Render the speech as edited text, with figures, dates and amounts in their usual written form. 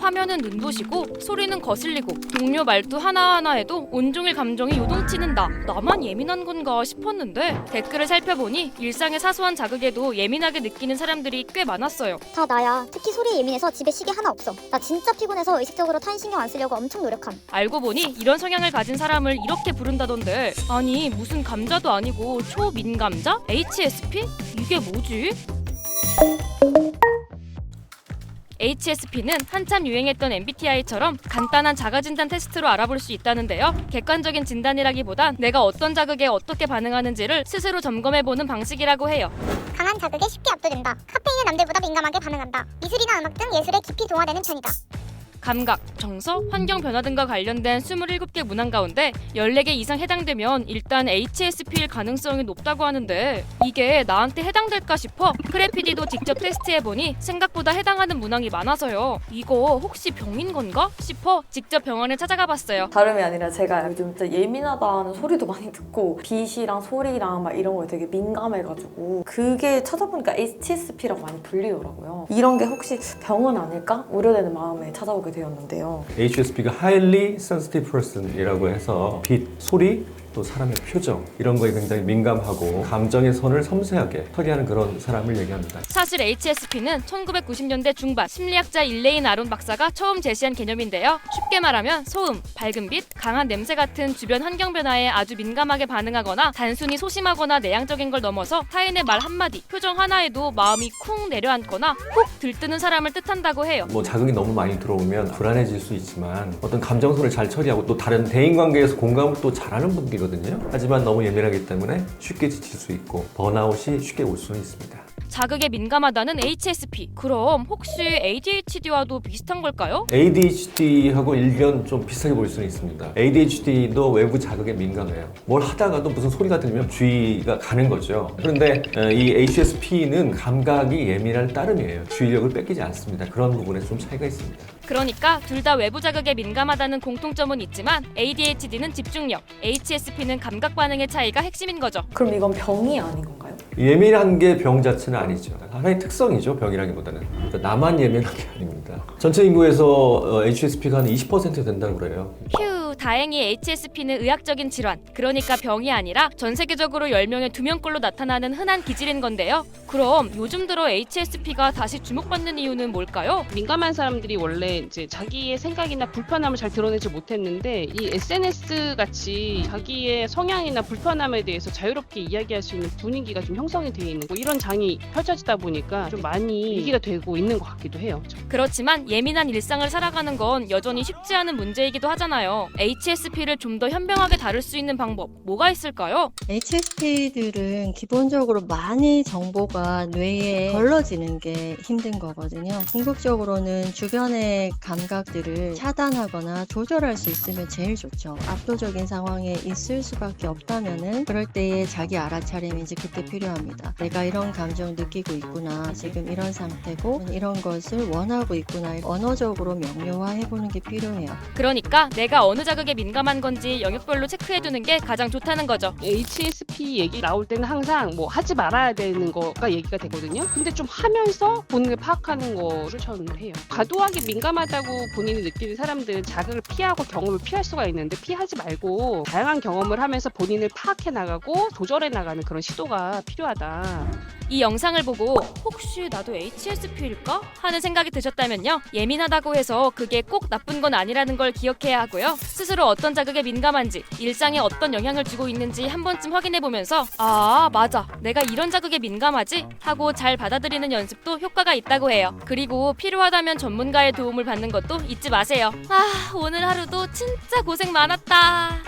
화면은 눈부시고 소리는 거슬리고 동료 말투 하나하나에도 온종일 감정이 요동치는 나만 예민한 건가 싶었는데 댓글을 살펴보니 일상의 사소한 자극에도 예민하게 느끼는 사람들이 꽤 많았어요. 다 나야. 특히 소리에 예민해서 집에 시계 하나 없어. 나 진짜 피곤해서 의식적으로 타인 신경 안 쓰려고 엄청 노력함. 알고 보니 이런 성향을 가진 사람을 이렇게 부른다던데, 아니 무슨 감자도 아니고 초민감자? HSP? 이게 뭐지? HSP는 한참 유행했던 MBTI처럼 간단한 자가진단 테스트로 알아볼 수 있다는데요. 객관적인 진단이라기보단 내가 어떤 자극에 어떻게 반응하는지를 스스로 점검해보는 방식이라고 해요. 강한 자극에 쉽게 압도된다. 카페인에 남들보다 민감하게 반응한다. 미술이나 음악 등 예술에 깊이 동화되는 편이다. 감각, 정서, 환경 변화 등과 관련된 27개 문항 가운데 14개 이상 해당되면 일단 HSP일 가능성이 높다고 하는데, 이게 나한테 해당될까 싶어 크래피디도 직접 테스트해보니 생각보다 해당하는 문항이 많아서요. 이거 혹시 병인 건가 싶어 직접 병원에 찾아가 봤어요. 다름이 아니라 제가 요즘 진짜 예민하다는 소리도 많이 듣고 빛이랑 소리랑 막 이런 거에 되게 민감해가지고, 그게 찾아보니까 HSP라고 많이 불리더라고요. 이런 게 혹시 병은 아닐까? 우려되는 마음에 찾아보게 되었는데요. HSP가 Highly Sensitive Person이라고 해서 빛, 소리, 또 사람의 표정 이런 거에 굉장히 민감하고 감정의 선을 섬세하게 처리하는 그런 사람을 얘기합니다. 사실 HSP는 1990년대 중반 심리학자 일레인 아론 박사가 처음 제시한 개념인데요. 쉽게 말하면 소음, 밝은 빛, 강한 냄새 같은 주변 환경 변화에 아주 민감하게 반응하거나 단순히 소심하거나 내향적인 걸 넘어서 타인의 말 한마디, 표정 하나에도 마음이 쿵 내려앉거나 훅 들뜨는 사람을 뜻한다고 해요. 자극이 너무 많이 들어오면 불안해질 수 있지만 어떤 감정선을 잘 처리하고 또 다른 대인관계에서 공감을 또 잘하는 분들이거든요. 하지만 너무 예민하기 때문에 쉽게 지칠 수 있고 번아웃이 쉽게 올 수는 있습니다. 자극에 민감하다는 HSP. 그럼 혹시 ADHD와도 비슷한 걸까요? ADHD하고 일견 좀 비슷하게 볼 수는 있습니다. ADHD도 외부 자극에 민감해요. 뭘 하다가도 무슨 소리가 들리면 주의가 가는 거죠. 그런데 이 HSP는 감각이 예민할 따름이에요. 주의력을 뺏기지 않습니다. 그런 부분에서 좀 차이가 있습니다. 그러니까 둘 다 외부 자극에 민감하다는 공통점은 있지만 ADHD는 집중력, HSP는 감각 반응의 차이가 핵심인 거죠. 그럼 이건 병이 아닌 건가요? 예민한 게 병 자체는 아니죠. 하나의 특성이죠, 병이라기보다는. 그러니까 나만 예민한 게 아닙니다. 전체 인구에서 HSP가 한 20% 된다고 그래요. 휴, 다행히 HSP는 의학적인 질환, 그러니까 병이 아니라 전 세계적으로 10명에 2명꼴로 나타나는 흔한 기질인 건데요. 그럼 요즘 들어 HSP가 다시 주목받는 이유는 뭘까요? 민감한 사람들이 원래 이제 자기의 생각이나 불편함을 잘 드러내지 못했는데, 이 SNS 같이 자기의 성향이나 불편함에 대해서 자유롭게 이야기할 수 있는 분위기가 좀 형성이 되어 있는 거, 이런 장이 펼쳐지다 보니까 좀 많이 얘기가 되고 있는 것 같기도 해요. 그렇지만 예민한 일상을 살아가는 건 여전히 쉽지 않은 문제이기도 하잖아요. HSP를 좀 더 현명하게 다룰 수 있는 방법 뭐가 있을까요? HSP들은 기본적으로 많이 정보가 뇌에 걸러지는 게 힘든 거거든요. 궁극적으로는 주변의 감각들을 차단하거나 조절할 수 있으면 제일 좋죠. 압도적인 상황에 있을 수밖에 없다면은 그럴 때에 자기 알아차림이 이제 그때 필요합니다. 내가 이런 감정 느끼고 있구나, 지금 이런 상태고 이런 것을 원하고 있구나, 언어적으로 명료화해보는 게 필요해요. 그러니까 내가 어느 자극에 민감한 건지 영역별로 체크해두는 게 가장 좋다는 거죠. HSP 얘기 나올 때는 항상 뭐 하지 말아야 되는 거가 얘기가 되거든요. 근데 좀 하면서 본인을 파악하는 거를 추천을 해요. 과도하게 민감하다고 본인이 느끼는 사람들은 자극을 피하고 경험을 피할 수가 있는데, 피하지 말고 다양한 경험을 하면서 본인을 파악해 나가고 조절해 나가는 그런 시도가 필요하다. 이 영상을 보고 혹시 나도 HSP일까? 하는 생각이 드셨다면요. 예민하다고 해서 그게 꼭 나쁜 건 아니라는 걸 기억해야 하고요. 스스로 어떤 자극에 민감한지, 일상에 어떤 영향을 주고 있는지 한 번쯤 확인해보면서 아, 맞아, 내가 이런 자극에 민감하지? 하고 잘 받아들이는 연습도 효과가 있다고 해요. 그리고 필요하다면 전문가의 도움을 받는 것도 잊지 마세요. 아, 오늘 하루도 진짜 고생 많았다.